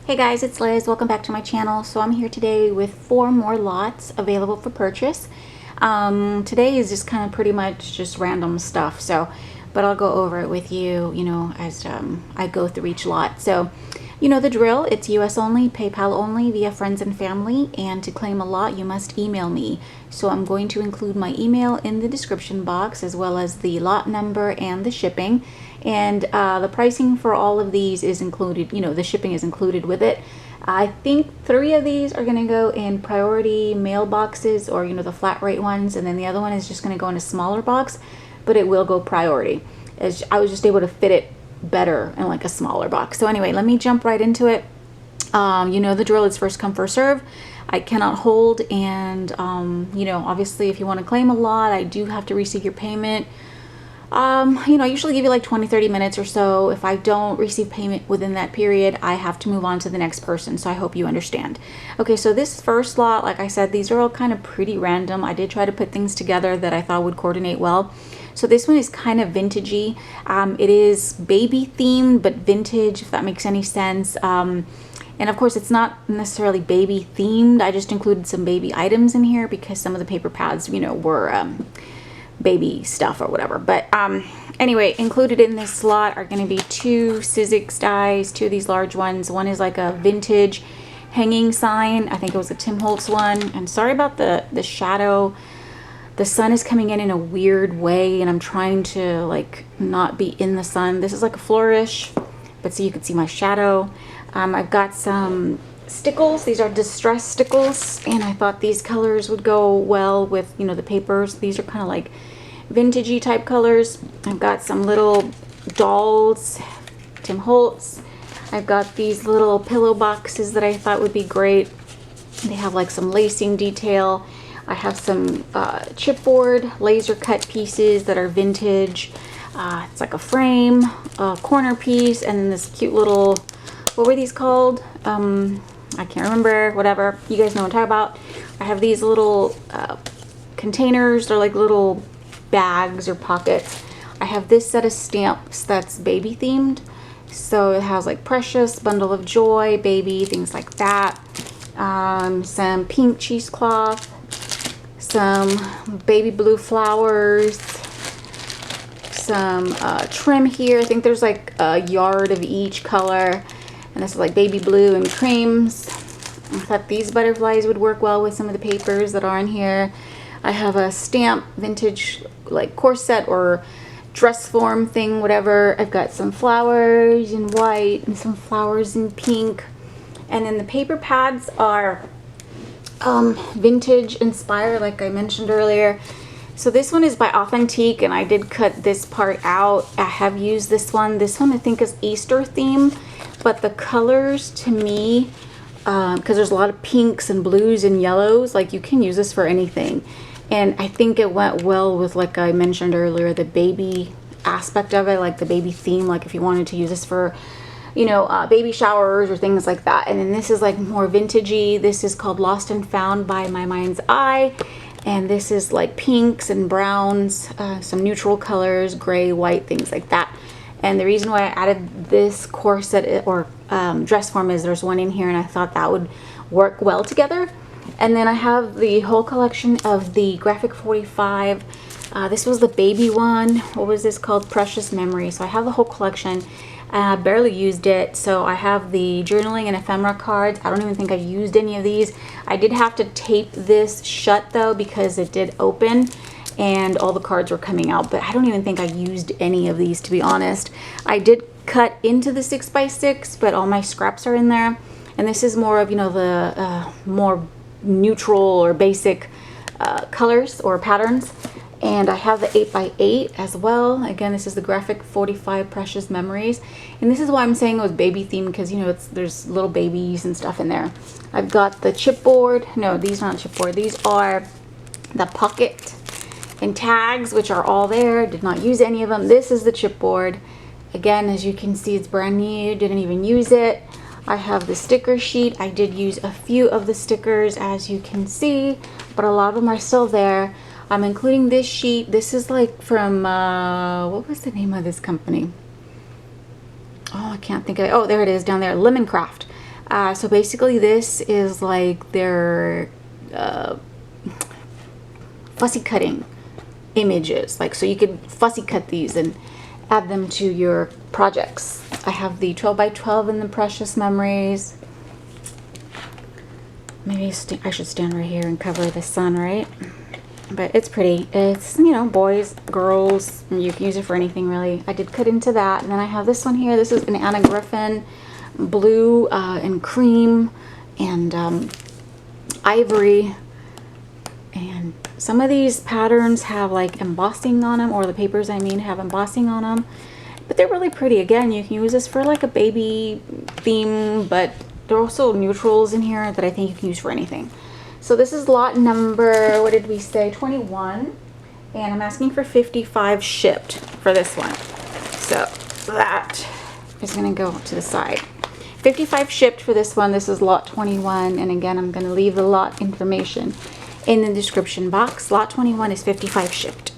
Hey guys, it's Liz. Welcome back to my channel. So I'm here today with 4 more lots available for purchase. Today is just kind of pretty much just random stuff. But I'll go over it with you, as I go through each lot. So, you know the drill. It's US only, PayPal only, via friends and family. And to claim a lot, you must email me. So I'm going to include my email in the description box, as well as the lot number and the shipping. And the pricing for all of these is included, the shipping is included with it. I think 3 of these are going to go in priority mailboxes, or the flat rate ones, and then the other one is just going to go in a smaller box, but it will go priority. As I was just able to fit it better in like a smaller box. So anyway, let me jump right into it. You know the drill. It's first come, first serve. I cannot hold, and obviously if you want to claim a lot, I do have to receive your payment. I usually give you like 20-30 minutes or so. If I don't receive payment within that period, I have to move on to the next person. So I hope you understand. Okay, so this first lot, like I said, these are all kind of pretty random. I did try to put things together that I thought would coordinate well. So this one is kind of vintagey. It is baby themed, but vintage, if that makes any sense. And of course, it's not necessarily baby themed. I just included some baby items in here because some of the paper pads, were baby stuff or whatever. But anyway, included in this slot are going to be 2 Sizzix dies, 2 of these large ones. One is like a vintage hanging sign. I think it was a Tim Holtz one. And sorry about the shadow. The sun is coming in a weird way, and I'm trying to like not be in the sun. This is like a flourish, but so you can see my shadow. I've got some stickles. These are distress stickles, and I thought these colors would go well with the papers. These are kind of like vintagey type colors. I've got some little dolls, Tim Holtz. I've got these little pillow boxes that I thought would be great. They have like some lacing detail. I have some chipboard laser cut pieces that are vintage. It's like a frame, a corner piece, and then this cute little, what were these called? I can't remember, whatever. You guys know what I'm talking about. I have these little containers. They're like little bags or pockets. I have this set of stamps that's baby themed. So it has like precious, bundle of joy, baby, things like that. Some pink cheesecloth, some baby blue flowers, some trim here. I think there's like a yard of each color. And this is like baby blue and creams. I thought these butterflies would work well with some of the papers that are in here. I have a stamp vintage like corset or dress form thing, whatever. I've got some flowers in white and some flowers in pink. And then the paper pads are vintage inspired, like I mentioned earlier. So this one is by Authentique, and I did cut this part out. I have used this one. This one I think is Easter theme, but the colors to me, because there's a lot of pinks and blues and yellows, like you can use this for anything. And I think it went well with, like I mentioned earlier, the baby aspect of it, like the baby theme, like if you wanted to use this for baby showers or things like that. And then this is like more vintagey. This is called Lost and Found by My Mind's Eye. And this is like pinks and browns, some neutral colors, gray, white, things like that. And the reason why I added this corset or dress form is there's one in here, and I thought that would work well together. And then I have the whole collection of the Graphic 45. This was the baby one. What was this called? Precious Memory. So I have the whole collection. I barely used it. So I have the journaling and ephemera cards. I don't even think I used any of these. I did have to tape this shut though, because it did open and all the cards were coming out, but I don't even think I used any of these, to be honest. I did cut into the 6x6, but all my scraps are in there. And this is more of, the more neutral or basic colors or patterns. And I have the 8x8 as well. Again, this is the Graphic 45 Precious Memories. And this is why I'm saying it was baby themed, because, there's little babies and stuff in there. I've got the chipboard. No, these are not chipboard. These are the pocket and tags, which are all there. Did not use any of them. This is the chipboard. Again, as you can see, it's brand new. Didn't even use it. I have the sticker sheet. I did use a few of the stickers, as you can see, but a lot of them are still there. I'm including this sheet. This is like from, what was the name of this company? Oh, I can't think of it. Oh, there it is down there, Lemoncraft. So basically this is like their fussy cutting images, like, so you could fussy cut these and add them to your projects. I have the 12 by 12 and the precious memories. Maybe I should stand right here and cover the sun, right? But it's pretty. It's, you know, boys, girls, you can use it for anything really. I did cut into that. And then I have this one here. This is an Anna Griffin blue and cream and ivory. And some of these patterns have like embossing on them, or the papers, I mean, have embossing on them. But they're really pretty. Again, you can use this for like a baby theme, but there are also neutrals in here that I think you can use for anything. So this is lot number, what did we say, 21. And I'm asking for 55 shipped for this one. So that is going to go to the side. 55 shipped for this one. This is lot 21. And again, I'm going to leave the lot information in the description box. Lot 21 is 55 shipped.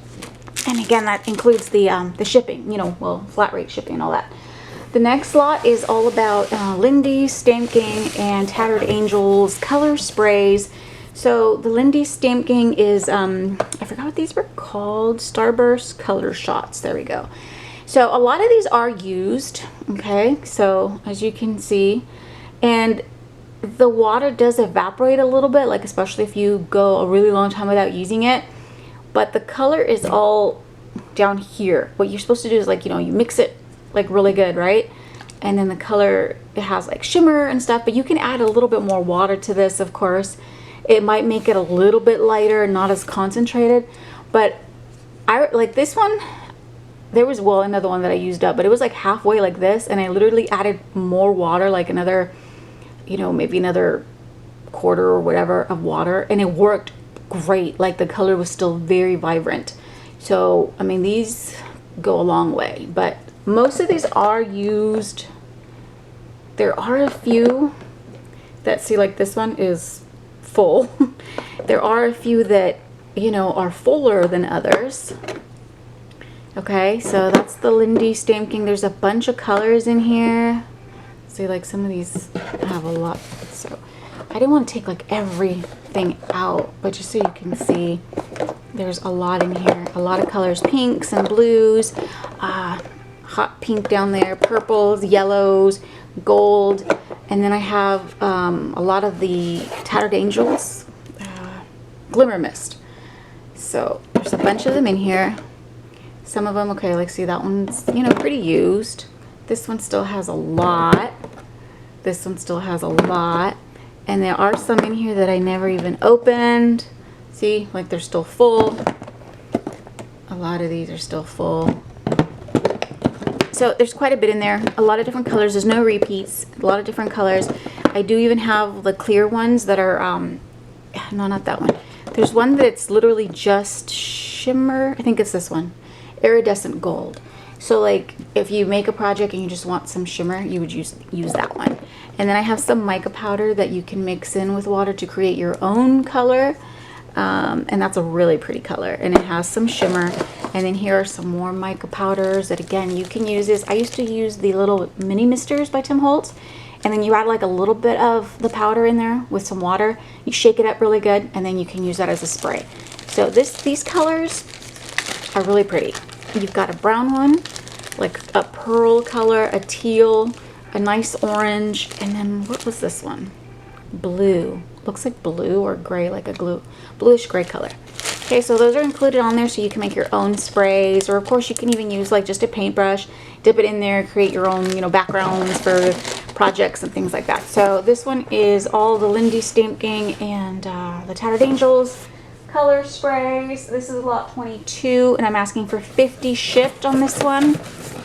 And again, that includes the shipping, you know, well, flat rate shipping and all that. The next lot is all about Lindy's, Stamp Gang, and Tattered Angels color sprays. So the Lindy's Stamp Gang is, I forgot what these were called, Starburst Color Shots. There we go. So a lot of these are used, okay, so as you can see, and the water does evaporate a little bit, like especially if you go a really long time without using it, but the color is all down here. What you're supposed to do is, like, you know, you mix it like really good, right? And then the color, it has like shimmer and stuff, but you can add a little bit more water to this, of course. It might make it a little bit lighter, not as concentrated, but I like this one. There was, well, another one that I used up, but it was like halfway like this, and I literally added more water, like another, you know, maybe another quarter or whatever of water, and it worked great. Like the color was still very vibrant. So I mean, these go a long way, but most of these are used. There are a few that, see, like this one is full. There are a few that, you know, are fuller than others. Okay, so that's the Lindy Stamp Gang. There's a bunch of colors in here. See, like some of these have a lot. So I didn't want to take like everything out, but just so you can see, there's a lot in here. A lot of colors, pinks and blues, hot pink down there, purples, yellows, gold, and then I have a lot of the Tattered Angels, Glimmer Mist. So there's a bunch of them in here. Some of them, okay, like see, that one's, you know, pretty used. This one still has a lot. This one still has a lot. And there are some in here that I never even opened. See, like they're still full. A lot of these are still full. So there's quite a bit in there. A lot of different colors. There's no repeats. A lot of different colors. I do even have the clear ones that are, no, not that one. There's one that's literally just shimmer. I think it's this one. Iridescent gold. So like if you make a project and you just want some shimmer, you would use that one. And then I have some mica powder that you can mix in with water to create your own color. And that's a really pretty color, and it has some shimmer. And then here are some more mica powders that, again, you can use this. I used to use the little mini misters by Tim Holtz, and then you add like a little bit of the powder in there with some water. You shake it up really good, and then you can use that as a spray. So these colors are really pretty. You've got a brown one, like a pearl color, a teal, a nice orange, and then what was this one? Blue. Looks like blue or gray, like a bluish gray color. Okay, so those are included on there, so you can make your own sprays, or of course you can even use like just a paintbrush, dip it in there, create your own, you know, backgrounds for projects and things like that. So this one is all the Lindy Stamp Gang and the Tattered Angels color sprays. This is lot 22, and I'm asking for 50 shipped on this one.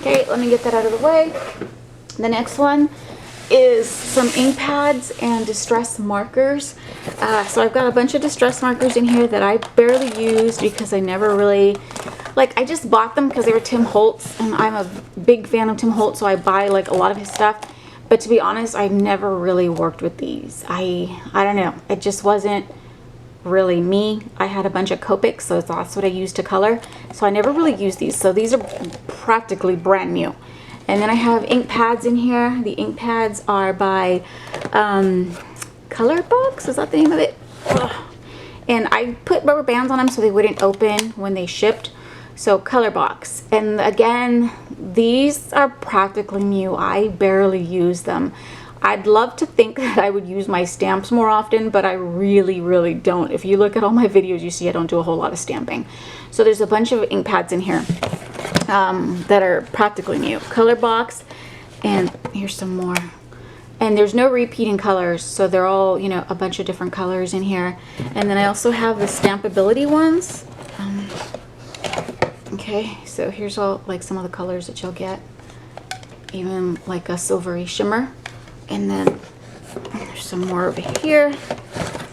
Okay, let me get that out of the way. The next one is some ink pads and distress markers. So I've got a bunch of distress markers in here that I barely used because I never really, like, I just bought them because they were Tim Holtz, and I'm a big fan of Tim Holtz, so I buy like a lot of his stuff. But to be honest, I've never really worked with these. I don't know, it just wasn't really me. I had a bunch of Copics, so that's what I used to color, so I never really used these. So these are practically brand new. And then I have ink pads in here. The ink pads are by color box, is that the name of it? Ugh. And I put rubber bands on them so they wouldn't open when they shipped. So color box. And again, these are practically new. I barely use them. I'd love to think that I would use my stamps more often, but I really don't. If you look at all my videos, you see I don't do a whole lot of stamping. So there's a bunch of ink pads in here that are practically new. Color box, and here's some more. And there's no repeating colors, so they're all, you know, a bunch of different colors in here. And then I also have the stampability ones. Okay, so here's all like some of the colors that you'll get, even like a silvery shimmer. And then there's some more over here.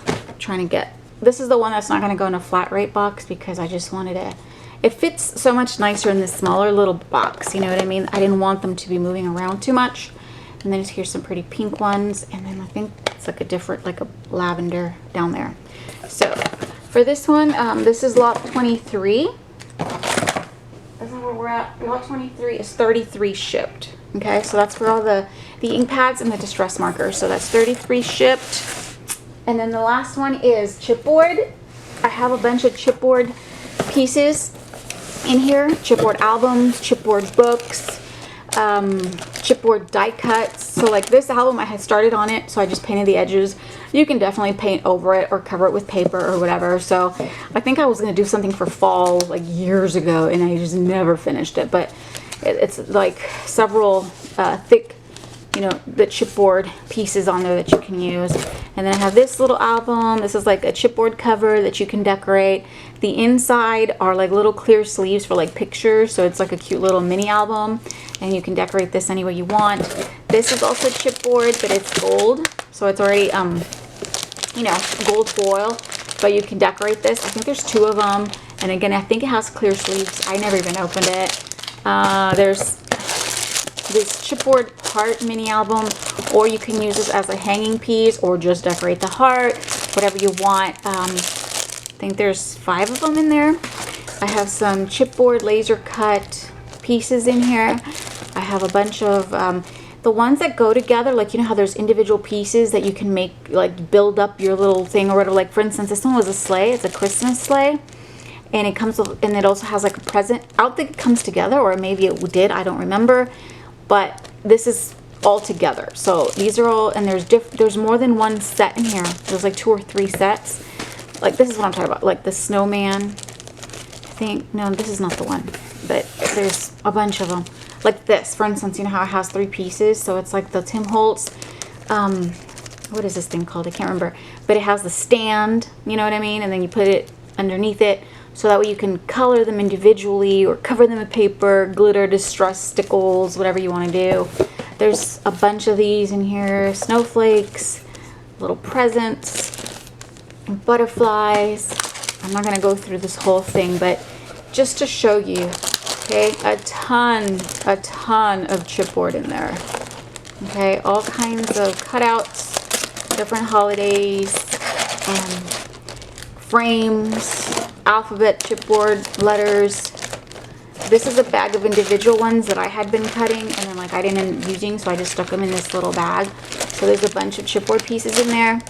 I'm trying to get, this is the one that's not going to go in a flat rate box because I just wanted to, it fits so much nicer in this smaller little box, you know what I mean? I didn't want them to be moving around too much. And then here's some pretty pink ones, and then I think it's like a different, like a lavender down there. So for this one, this is lot 23. That's where we're at. Lot 23 is 33 shipped. Okay, so that's for all the ink pads and the distress markers. So that's 33 shipped. And then the last one is chipboard. I have a bunch of chipboard pieces in here. Chipboard albums, chipboard books, chipboard die cuts. So like this album, I had started on it, so I just painted the edges. You can definitely paint over it or cover it with paper or whatever. So I think I was going to do something for fall like years ago, and I just never finished it. But it's like several thick, you know, the chipboard pieces on there that you can use. And then I have this little album. This is like a chipboard cover that you can decorate. The inside are like little clear sleeves for like pictures, so it's like a cute little mini album, and you can decorate this any way you want. This is also chipboard, but it's gold, so it's already you know, gold foil, but you can decorate this. I think there's 2 of them, and again, I think it has clear sleeves. I never even opened it. There's this chipboard heart mini album, or you can use this as a hanging piece or just decorate the heart, whatever you want. I think there's 5 of them in there. I have some chipboard laser cut pieces in here. I have a bunch of the ones that go together, like, you know how there's individual pieces that you can make, like build up your little thing or whatever. Like for instance, this one was a sleigh. It's a Christmas sleigh, and it comes with, and it also has like a present. I don't think it comes together, or maybe it did, I don't remember, but this is all together. So these are all, and there's more than one set in here. There's like 2 or 3 sets. Like this is what I'm talking about, like the snowman. I think, no, this is not the one, but there's a bunch of them. Like this, for instance, you know how it has 3 pieces, so it's like the Tim Holtz, what is this thing called? I can't remember, but it has the stand, you know what I mean, and then you put it underneath it, so that way you can color them individually or cover them with paper, glitter, distress, stickles, whatever you want to do. There's a bunch of these in here, snowflakes, little presents, butterflies. I'm not going to go through this whole thing, but just to show you, okay, a ton of chipboard in there. Okay, all kinds of cutouts, different holidays, frames, alphabet chipboard letters. This is a bag of individual ones that I had been cutting, and then like I didn't end up using, so I just stuck them in this little bag. So there's a bunch of chipboard pieces in there.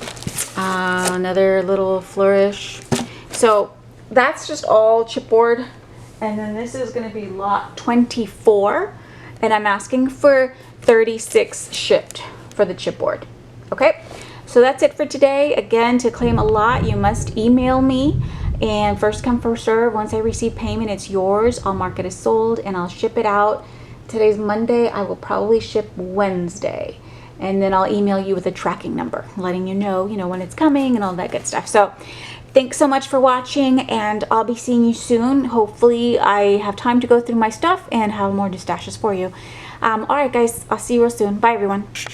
Another little flourish. So that's just all chipboard. And then this is going to be lot 24, and I'm asking for 36 shipped for the chipboard. Okay, so that's it for today. Again, to claim a lot, you must email me, and first come first serve. Once I receive payment, it's yours. I'll mark it as sold and I'll ship it out. Today's Monday. I will probably ship Wednesday, and then I'll email you with a tracking number letting you know when it's coming and all that good stuff. So thanks so much for watching, and I'll be seeing you soon. Hopefully I have time to go through my stuff and have more Destashes for you. Alright guys, I'll see you real soon. Bye everyone.